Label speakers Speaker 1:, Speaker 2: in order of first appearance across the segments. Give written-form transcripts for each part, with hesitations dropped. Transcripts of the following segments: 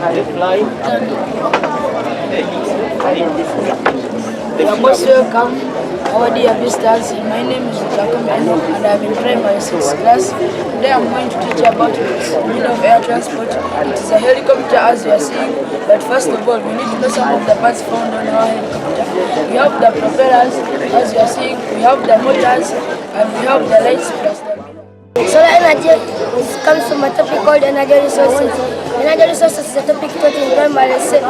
Speaker 1: You are most welcome, our dear visitors. My name is Jacob Eno and I'm in primary 6th class. Today I'm going to teach you about the meaning of air transport. It is a helicopter as you are seeing, but first of all we need to know some of the parts found on our helicopter. We have the propellers as you are seeing, we have the motors, and we have the lights plus the
Speaker 2: solar energy comes from a topic called energy resources. Energy resources is a topic taught in primary 7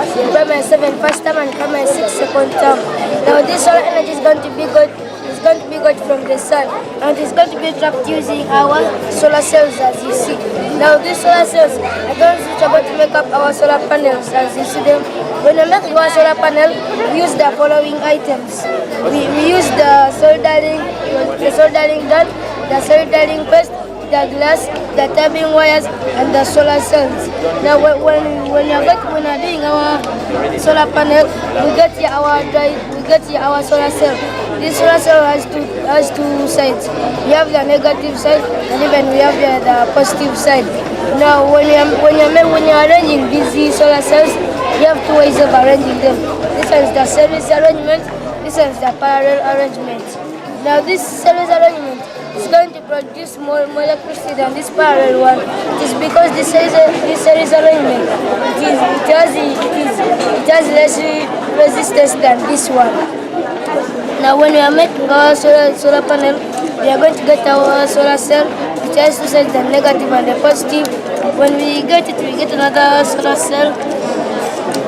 Speaker 2: first term and primary 6 second term. Now this solar energy is going to be got from the sun, and it's going to be trapped using our solar cells as you see. Now these solar cells are going to make up our solar panels as you see them. When we make our solar panel, we use the following items. We use the soldering gun, the soldering paste, the glass, the turbine wires, and the solar cells. Now, when you're doing our solar panel, we get here our solar cell. This solar cell has two sides. We have the negative side, and even we have the positive side. Now, when you're arranging these solar cells, you have two ways of arranging them. This one is the series arrangement. This one is the parallel arrangement. Now, this series arrangement is going to produce more electricity than this parallel one. It is because this series arrangement it has less resistance than this one. Now when we are making our solar panel, we are going to get our solar cell which has two sides, the negative and the positive. When we get it, we get another solar cell.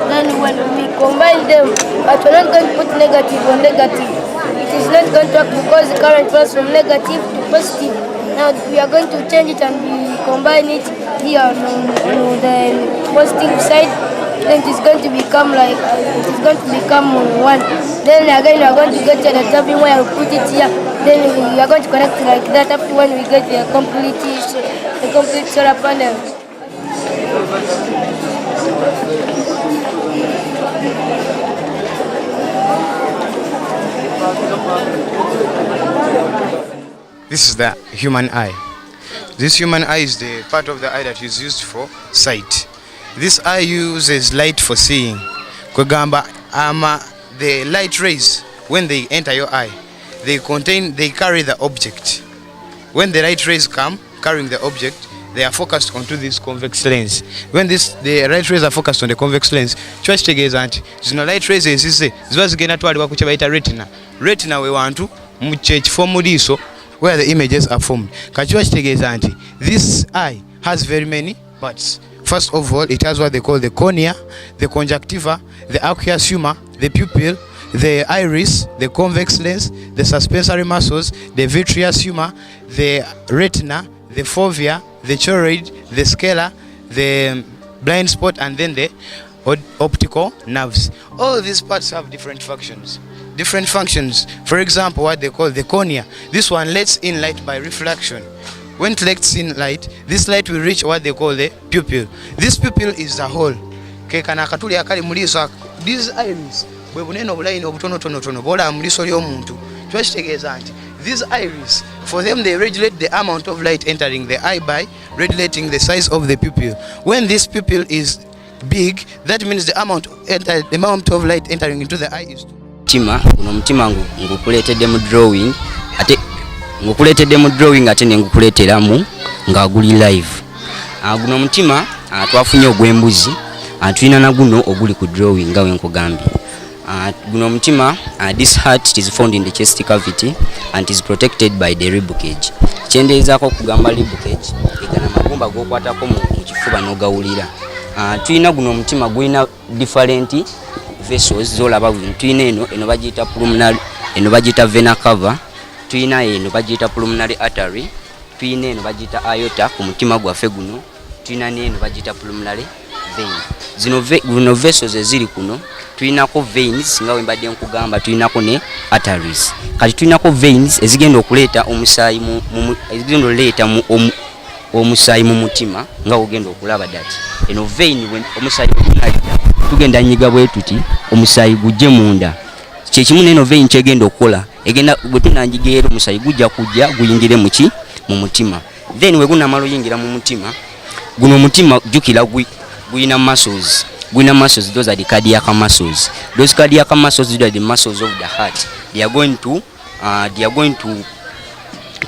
Speaker 2: Then when we combine them, but we're not going to put negative on negative. It is not going to work because the current flows from negative to positive. Now we are going to change it and we combine it here on the positive side. Then it is going to become one. Then again we are going to get to the turbine where we put it here. Then we are going to connect like that up to when we get the complete solar panel.
Speaker 3: This is the human eye. This human eye is the part of the eye that is used for sight. This eye uses light for seeing. The light rays, when they enter your eye, they carry the object. When the light rays come carrying the object, they are focused onto this convex lens. When the light rays are focused on the convex lens, kitegeeza nti zino light rays ezise ziba zigenda twalibwa ku kye bayita retina. Retina we wantu mu kifo mu liiso where the images are formed. Kachiwa kitegeeza nti this eye has very many parts. First of all, it has what they call the cornea, the conjunctiva, the aqueous humor, the pupil, the iris, the convex lens, the suspensory muscles, the vitreous humor, the retina, the fovea, the choroid, the sclera, the blind spot, and then the optical nerves. All these parts have different functions. For example, what they call the cornea. This one lets in light by reflection. When it lets in light, this light will reach what they call the pupil. This pupil is the hole. These iris, these iris, for them they regulate the amount of light entering the eye by regulating the size of the pupil. When this pupil is big, that means the amount of light entering into the eye is
Speaker 4: mutima ngukuletedde mu drawing ate ne ngukuleteramu nga guli live. Guno mutima twafunye ogw'embuzi, tulina na guno oguli ku drawing nga wenkugambye. Guno mutima, this heart is found in the chest cavity and is protected by the rib cage. Kyendeezaako okugamba rib cage egana magumba g'okwatako mu kifuba n'ogawulira. Tulina guno mutima gulina different vessels z'olaba. Tulina eno bagiyita pulmonary, eno bagiyita vena cava. Tulina eno bagiyita pulmonary artery. Tulina eno bagiyita aorta ku mutima gwaffe guno. Tulina n'eno bagiyita pulmonary vein. Zino vessels eziri kuno tulinako veins nga wembadde nkugamba, tulinako ne arteries. Kati tulinako veins ezigenda okuleeta omusaayi ezigenda oleeta omusaayi mu mutima nga ogenda okulaba dati. Eno vein omusaayi tugenda nyiga bwe tuti omusaayi gujje munda. Kyekimu n'eno vein kyegenda okukola egenda bwe tunanjigeera omusaayi gujja kujja guyingire mu mutima. Then we gunamala oyingira mu mutima, guno mutima jukira guyina muscles. Those are the cardiac muscles. Those cardiac muscles are the muscles of the heart. They are going to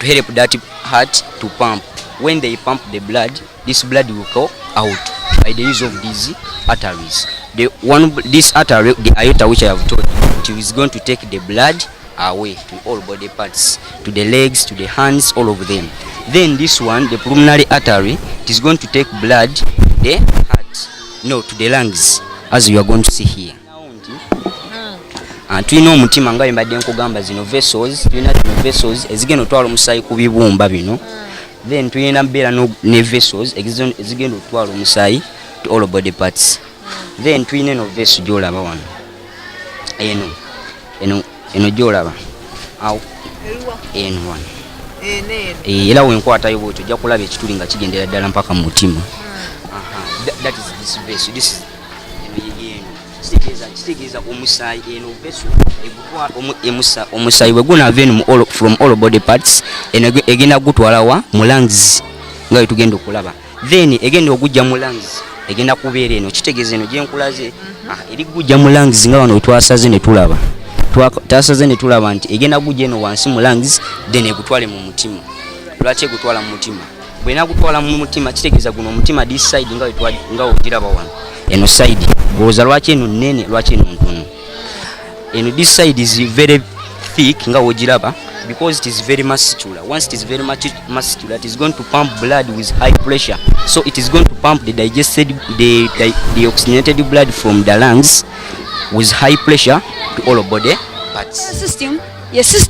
Speaker 4: help that heart to pump. When they pump the blood, this blood will go out by the use of these arteries. This artery, the aorta, which I have told you, it is going to take the blood away to all body parts, to the legs, to the hands, all of them. Then this one, the pulmonary artery, it is going to take blood to the heart, no, to the lungs, as you are going to see here. Tulina omutima nga mbadde nkugamba zino vessels, tulina zino vessels ezigenda otwala omusaayi ku bibumba bino. Then tulina mbeera ne vessels ezigenda otwala omusaayi to all body parts. Then tulina eno vessel gyolaba wano, eno gyolaba awo, eno wano, era wenkwatayo bwotyo ojja kulaba ekituli nga kigendera ddala mpaka mu mutima. That is this vessel. This is kitegeeza omusaayi, eno vessel egutwala omusaayi bwe gunaava from all body parts, egenda gutwala wa mu lungs nga tugenda okulaba. Then egenda ogujja mu lungs, egenda kubeera eno, kitegeeza eno gyenkulaze eri gujja mu lungs nga wano twasaze ne tulaba. Twasaze ne tulaba nti egenda gujja eno wansi mu lungs, then egutwale mu mutima. Lwaki egutwala mu mutima? Bwena gutwala mu mutima kitegeeza guno omutima this side nga ogiraba wano, eno side goza lwaki eno nene, lwaki eno ntono. Eno this side is very thick nga ogiraba because it is very muscular. Once it is very muscular, it is going to pump blood with high pressure, so it is going to pump the the oxygenated blood from the lungs with high pressure to all body parts.
Speaker 5: System is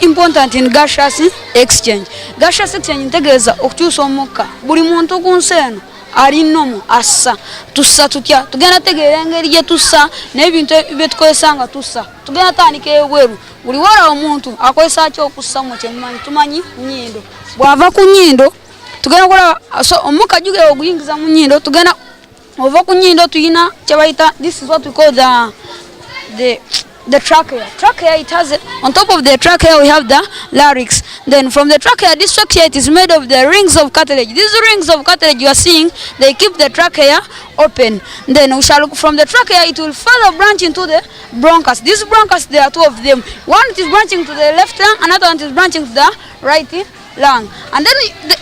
Speaker 5: important in gaseous exchange. Gaseous exchange ntegeeza okukyusa omukka. Buli muntu ku nsi eno alinomu assa tussa tutya, tugenda tegeera engeri gye tussa n'ebintu bye tukozesa nga tussa, tugenda tandika ebweru. Buli wala omuntu akozesa ki okussa mu kyemmanyi, tumanyi nnyindo. Bw'ava ku nnyindo tugenda kulaba omukka jugera oguyingiza mu nnyindo, tugenda ova ku nnyindo tuyina kye bayita, this is what we call the trachea. Trachea, it has on top of the trachea we have the larynx. Then from the trachea, this trachea, it is made of the rings of cartilage. These rings of cartilage you are seeing, they keep the trachea open. Then we shall look from the trachea, it will further branch into the bronchus. These bronchus, there are two of them. One is branching to the left lung, another one is branching to the right lung. And then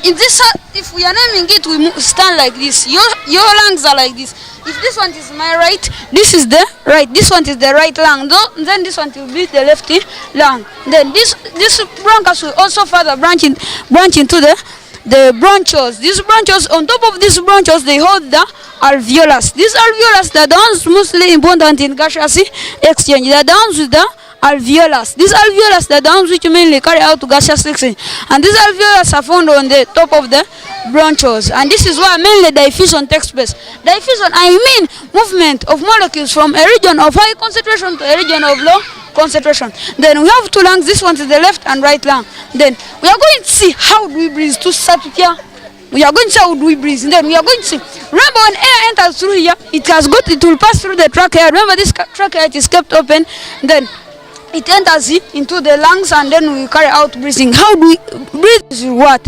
Speaker 5: in this, if we are naming it, we stand like this. Your lungs are like this. If this one is my right, this is the right. This one is the right lung. Then this one will be the left lung. Then this bronchus will also further branch into the bronchioles. These bronchioles, on top of these bronchioles, they hold the alveolus. These alveolus, they are the ones mostly important in gaseous exchange. They are the ones with the alveolus. These alveolus, they are the ones which mainly carry out gaseous exchange. And these alveolus are found on the top of the bronchioles. And this is where mainly diffusion takes place. Diffusion, I mean movement of molecules from a region of high concentration to a region of low concentration. Then we have two lungs. This one is the left and right lung. Then we are going to see how do we breathe to start with here. We are going to see how do we breathe. And then we are going to see. Remember, when air enters through here, it will pass through the trachea. Remember, this trachea, it is kept open. Then it enters into the lungs, and then we carry out breathing. How do we breathe? Is what?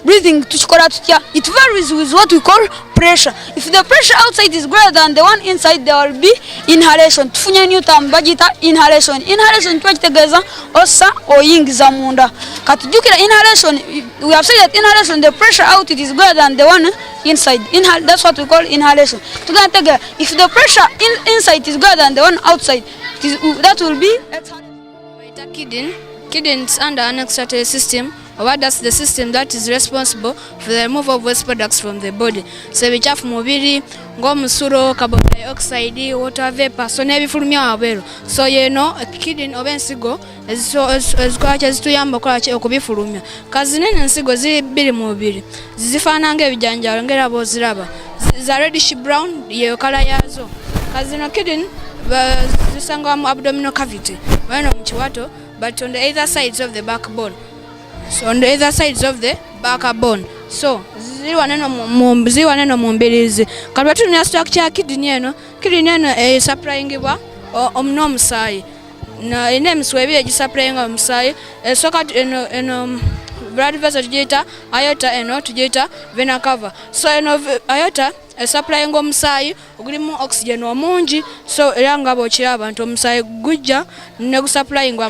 Speaker 5: Breathing, it varies with what we call pressure. If the pressure outside is greater than the one inside, there will be inhalation. Tufunye new term bagita inhalation. Inhalation twakitegeeza ossa oyingiza munda. Katujukira inhalation, we have said that inhalation, the pressure out it is greater than the one inside. That's what we call inhalation. If the pressure inside is greater than the one outside, that will be
Speaker 6: kidney is under an excretory system, or that's the system that is responsible for the removal of waste products from the body. So ebichafu mubiri ng'omusuro, carbon dioxide, water vapor, so nebifulumya wabweru. So kidney oba ensigo ezikola zituyamba okola okubifulumya. Kazi nene ensigo ziri bbiri mu bubiri, zifaanana ng'ebijanjaalo ng'era bw'oziraba, za reddish brown ye kala yazo. Kazi no kidney zisanga mu abdominal cavity, wano mu kiwato, but on the either sides of the backbone. So on the either sides of the backbone. So ziriwa neno mu mbirizi. Kati tulina structure ya kidney eno supplyingibwa n'omusaayi. Na ene emiswa ebiri egisapplyinga omusaayi. Esooka eno blood vessel tugiyita aorta, eno tugiyita vena cava. So eno aorta supplying omusaayi ogulimu oxygen omungi, so era nga bw'okiraba nti omusaayi gujja ne gusupplyingwa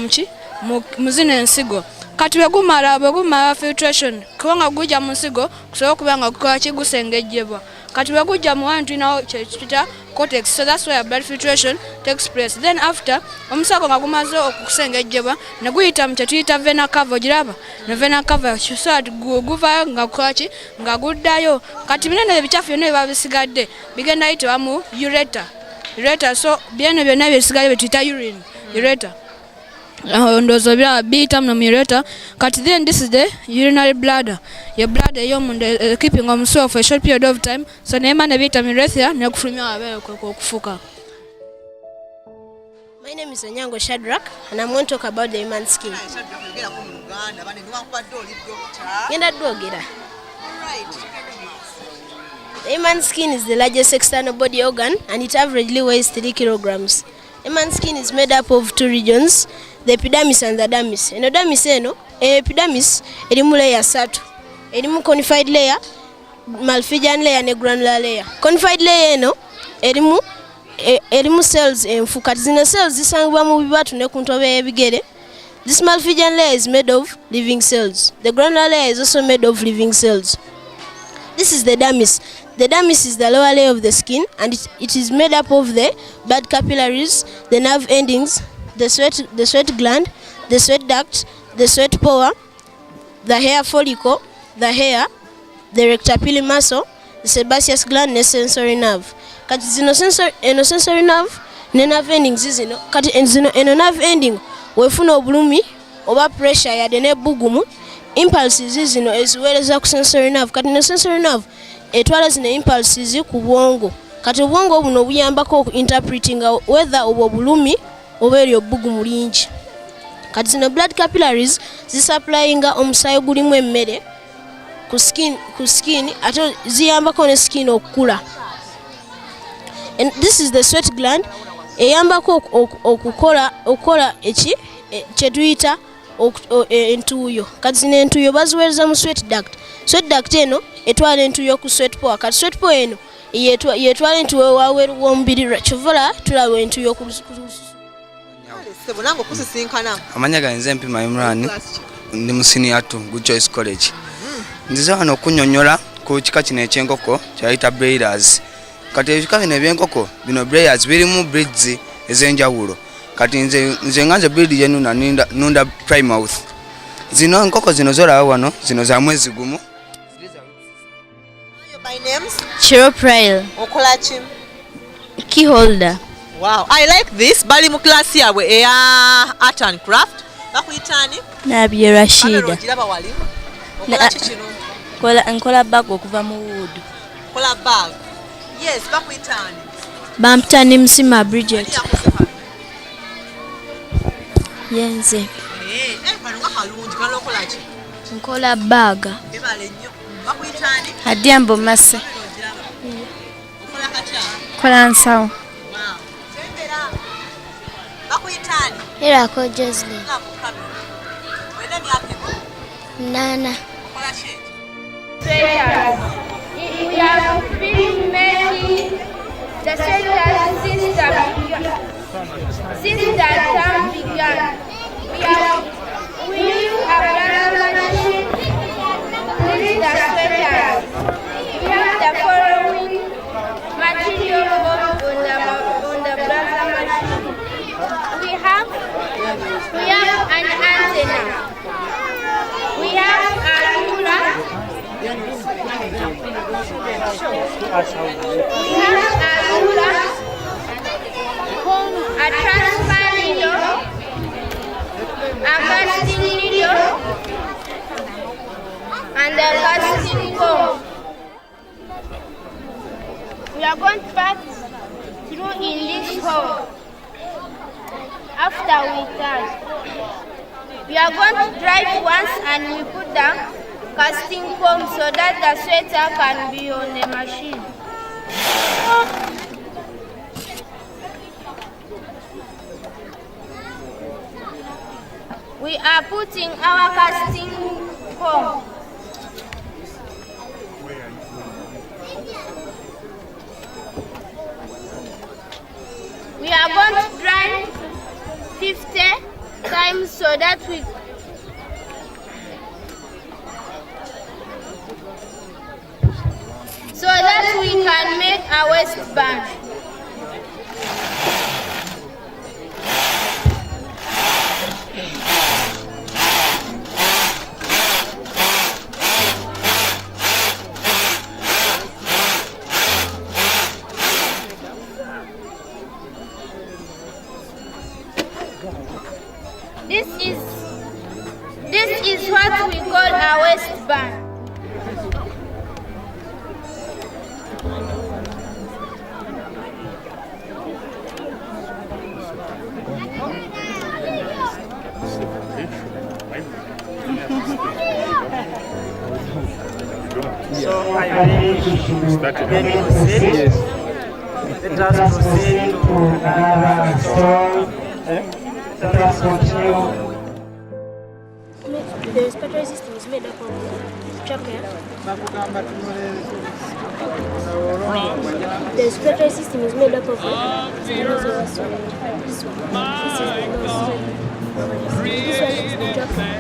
Speaker 6: mu zino ensigo. Kati bwegumala filtration kubanga gujja mu nsigo kusobola okuba nga gukola ki gusengejjebwa. Kati bwegujja mu wantu tulinawo kyetuyita cortex, so that's where blood filtration takes place. Then after omusago nga gumaze okusengejjebwa ne guyita mu kyetuyita vena cava, ogiraba ne vena cava so guvayo nga gukola ki nga guddayo. Kati binene ebicafu byonna biba bisigadde bigenda yitibwa mu ureter, so byene byonna bisigadde betuyita urine ureter. Ndozo biyita mu ureter. Kati then this is the urinary bladder, your bladder ey'omunda keeping omusulo for a short period of time, so neema ne biyita mu urethra ne kufulumya abeere okufuka.
Speaker 2: My name is Onyango Shadrack and I'm going to talk about the human skin. The human skin is the largest external body organ and it averagely weighs 3 kilograms. Human skin is made up of two regions, the epidermis and the dermis. Epidermis erimu layer 3. Erimu conified layer, malpighian layer ne granular layer. Conified layer eno erimu cells enfu. Kati zino cells zisangibwa mu bibatu ne ku ntobe y'ebigere. This malpighian layer is made of living cells. The granular layer is also made of living cells. This is the dermis. The dermis is the lower layer of the skin and it is made up of the blood capillaries, the nerve endings, the sweat gland, the sweat duct, the sweat pore, the hair follicle, the hair, the rectapillary muscle, the sebaceous gland, the sensory nerve. Kati zino sensory nerve ne nerve endings zino. Kati eno nerve ending wefuna obulumi oba pressure yade ne bugumu, impulses zino eziweereza ku sensory nerve. Kati ne sensory nerve etwala zino impulses ku bwongo. Kati obwongo buno buyambako interpreting whether obwo bulumi oba eryo bugumu lingi. Kati zino blood capillaries zisupplyinga omusaayi gulimu emmere ku skin ate ziyambako ne skin okukula. And this is the sweat gland eyambako okukola kyetuyita entuuyo. Kati zino entuuyo baziweereza mu sweat duct. Sweat duct eno etwala entuuyo ku sweat pore. Kati sweat pore eno yetwala entuuyo waweeru w'omubiri kyovula tulaba entuuyo ku
Speaker 7: amanya ganze mpima Imran ndi mu senior 2 Good Choice College. Nziza wano okunyonyola ku kika kino eky'enkoko kyayita broilers. Kati ebika bino eby'enkoko bino broilers birimu breeds ez'enjawulo. Kati nze nganze breed yenuna nunda Plymouth. Zino enkoko zino zolaba wano zino za mwezi gumu.
Speaker 8: My name's
Speaker 9: Chiroprile.
Speaker 8: Okolachi.
Speaker 9: Key holder.
Speaker 8: Wow, I like this. Bali mu class yawe eya art and craft. Bakuyitani?
Speaker 9: Nabye Rashida.
Speaker 8: Jiraba wali. Okolachi kino.
Speaker 9: Nkola bag okuva mu wood.
Speaker 8: Kola bag. Yes, bakuyitani.
Speaker 9: Bampitani Msima Bridget. Yenze.
Speaker 8: Bano nga kalungi kala okolachi.
Speaker 9: Nkola bag.
Speaker 8: Ebale nnyo. Bakuyitani?
Speaker 9: Adiambo Mase.
Speaker 8: Okola katya?
Speaker 9: Kola nsawo.
Speaker 2: Irako Josley. Nana.
Speaker 10: We have been making the shelter since the term began. We use a brother machine to read the sweaters. We have the following material on the brother machine. We have an antenna. We have a ruler. A transfer needle, a casting needle, and a casting comb. We are going to pass through in this hole. After we turn, we are going to drive once and we put the casting comb so that the sweater can be on the machine. We are putting our casting comb. We are going to grind 50 times so that we can make a waistband. This is what we call a waistband.
Speaker 11: So I believe let us proceed to another song. Let us continue.
Speaker 2: The respiratory system is made up of trachea. The respiratory system is made up of nose. This is the nose. This one is the trachea.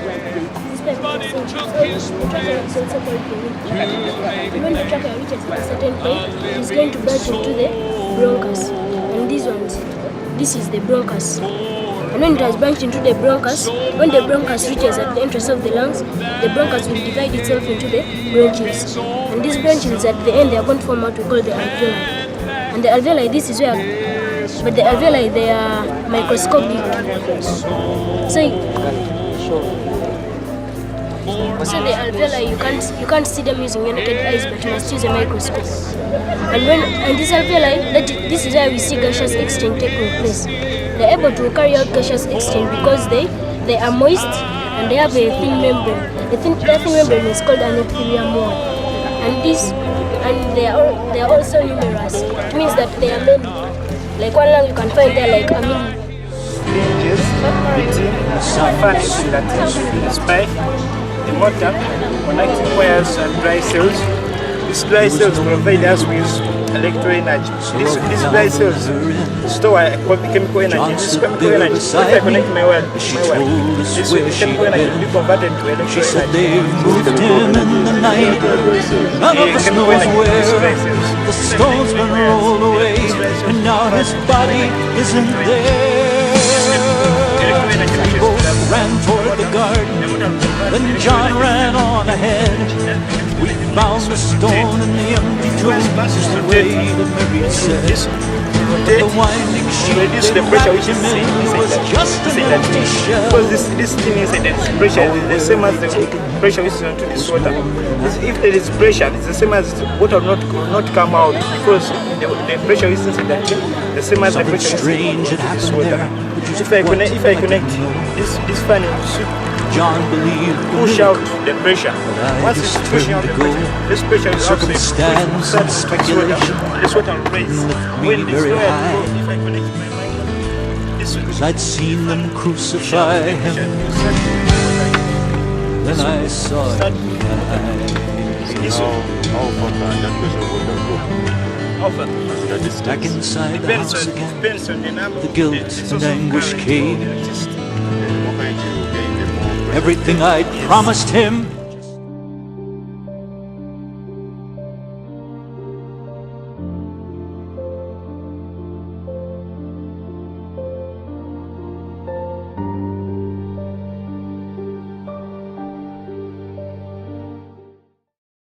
Speaker 2: This one is the trachea. So the trachea is also called the trachea. When the trachea reaches a certain point, it is going to branch into the bronchus. And these ones, this is the bronchus. And when it has branched into the bronchus, when the bronchus reaches at the entrance of the lungs, the bronchus will divide itself into the bronchioles. And these bronchioles at the end, they are going to form what we call the alveoli. And the alveoli, this is where, but the alveoli, they are microscopic. So the alveoli, you can't see them using your naked eyes, but you must use a microscope. And this alveoli, this is where we see gaseous exchange taking place. They're able to carry out gaseous exchange because they are moist and they have a thin membrane. The thin membrane is called an epithelium wall. And they are also numerous. It means that they are many. Like one lung you can find there like a million.
Speaker 11: The motor connecting wires and dry cells. These dry cells provide us with electrical energy. These dry cells store chemical energy. This chemical energy, if I connect my wire, this chemical energy will be converted to electrical energy.
Speaker 12: None of us knows where the stone's been rolled away, and now his body isn't there. We both ran toward the garden, then John ran on ahead. We found the stone in the empty tomb, just the way that Mary said. The winding sheet they wrapped him in was just an empty shell.
Speaker 11: Because this thing inside the pressure is the same as the pressure is onto this water. If there is pressure, it's the same as water will not come out because the pressure is inside the same as the pressure is into this water. If I connect this fan,
Speaker 12: John believed
Speaker 11: push out the pressure. Once it's pushing out the pressure, this pressure is outside. This water will raise. When this way, if I connect my mind, this will.
Speaker 12: I'd seen them crucify him. Then I saw him back inside the house again. The guilt and anguish came. Everything I'd promised him